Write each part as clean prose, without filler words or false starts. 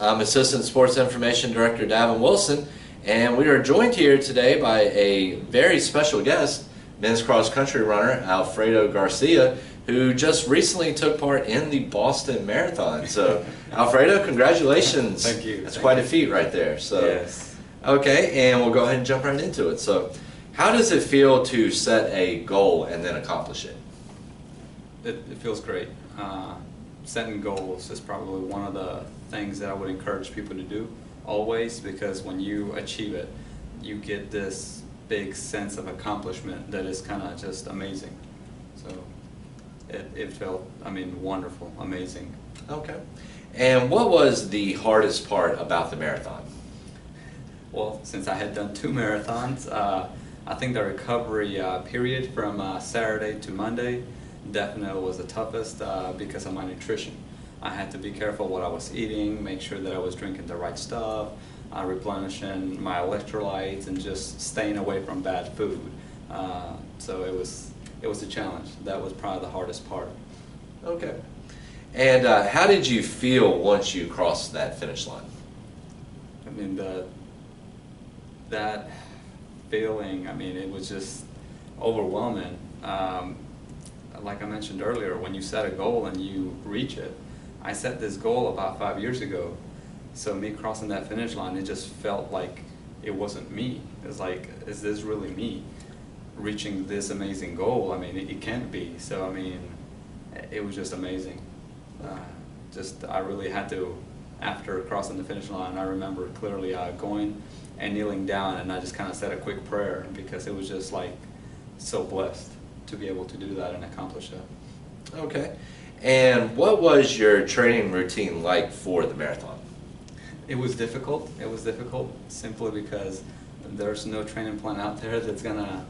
I'm Assistant Sports Information Director Davin Wilson, and we are joined here today by a very special guest, men's cross country runner Alfredo Garcia, who just recently took part in the Boston Marathon. So, Alfredo, congratulations. Thank you. That's quite a feat right there. So, yes. Okay, and we'll go ahead and jump right into it. So, how does it feel to set a goal and then accomplish it? It feels great. Setting goals is probably one of the things that I would encourage people to do always, because when you achieve it, you get this big sense of accomplishment that is kind of just amazing. So it felt, wonderful, amazing. Okay. And what was the hardest part about the marathon? Well, since I had done 2 marathons, I think the recovery period from Saturday to Monday definitely was the toughest because of my nutrition. I had to be careful what I was eating, make sure that I was drinking the right stuff, replenishing my electrolytes, and just staying away from bad food. So it was a challenge. That was probably the hardest part. Okay. And how did you feel once you crossed that finish line? That feeling, it was just overwhelming. Like I mentioned earlier, when you set a goal and you reach it, I set this goal about 5 years ago. So me crossing that finish line, it just felt like it wasn't me. It's like, is this really me reaching this amazing goal? It can't be. So it was just amazing. I really had to, after crossing the finish line, I remember clearly going and kneeling down, and I just kind of said a quick prayer, because it was just like so blessed to be able to do that and accomplish that. Okay. And what was your training routine like for the marathon? It was difficult. It was difficult simply because there's no training plan out there that's gonna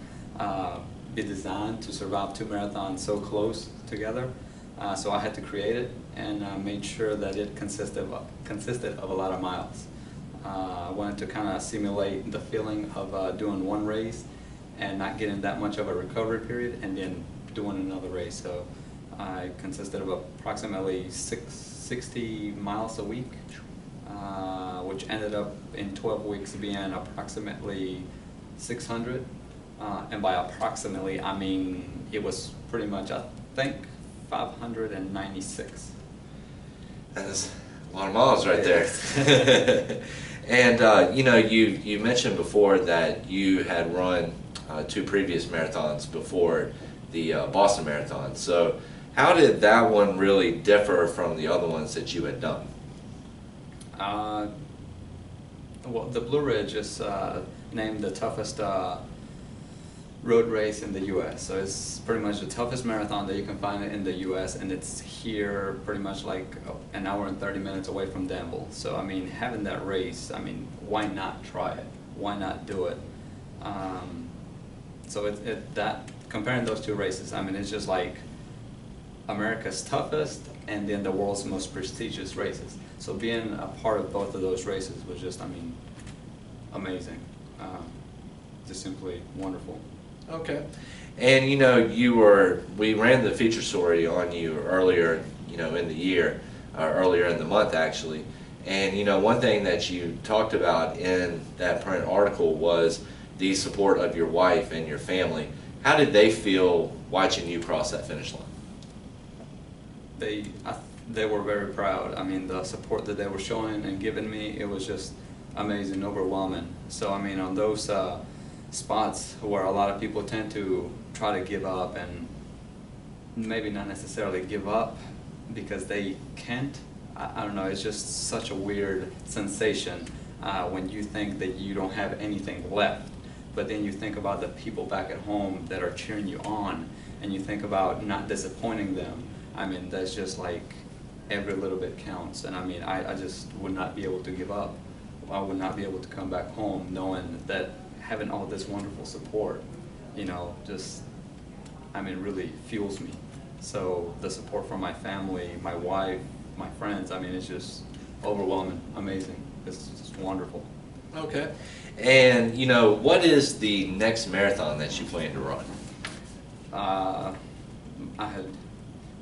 be designed to survive 2 marathons so close together. So I had to create it, and made sure that it consisted of a lot of miles. I wanted to kind of simulate the feeling of doing one race and not getting that much of a recovery period, and then doing another race. So I consisted of approximately 60 miles a week, which ended up in 12 weeks being approximately 600. And by approximately, I mean it was pretty much, I think, 596. That's a lot of miles right there. And you mentioned before that you had run 2 previous marathons before the Boston Marathon. So how did that one really differ from the other ones that you had done? Well, the Blue Ridge is named the toughest road race in the U.S. So it's pretty much the toughest marathon that you can find in the U.S. and it's here pretty much like an hour and 30 minutes away from Danville. So having that race, why not try it? Why not do it? So comparing those 2 races, it's just like America's toughest and then the world's most prestigious races. So being a part of both of those races was just, amazing. Just simply wonderful. Okay. And we ran the feature story on you earlier, in the year, earlier in the month actually. And one thing that you talked about in that print article was the support of your wife and your family. How did they feel watching you cross that finish line? They were very proud. The support that they were showing and giving me, it was just amazing, overwhelming. So on those spots where a lot of people tend to try to give up, and maybe not necessarily give up because they can't, I don't know, it's just such a weird sensation when you think that you don't have anything left, but then you think about the people back at home that are cheering you on, and you think about not disappointing them. That's just like every little bit counts, and I just would not be able to give up. I would not be able to come back home knowing that having all this wonderful support, just, really fuels me. So the support from my family, my wife, my friends, it's just overwhelming, amazing. It's just wonderful. Okay. And, what is the next marathon that you plan to run?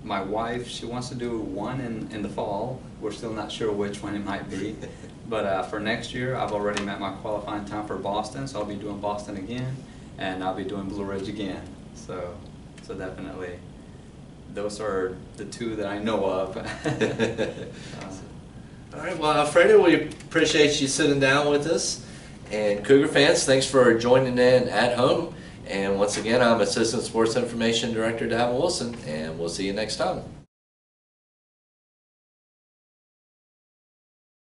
my wife, she wants to do one in the fall. We're still not sure which one it might be. But for next year, I've already met my qualifying time for Boston, so I'll be doing Boston again, and I'll be doing Blue Ridge again. So definitely, those are the two that I know of. All right, well, Alfredo, we appreciate you sitting down with us. And Cougar fans, thanks for joining in at home. And once again, I'm Assistant Sports Information Director Davin Wilson, and we'll see you next time.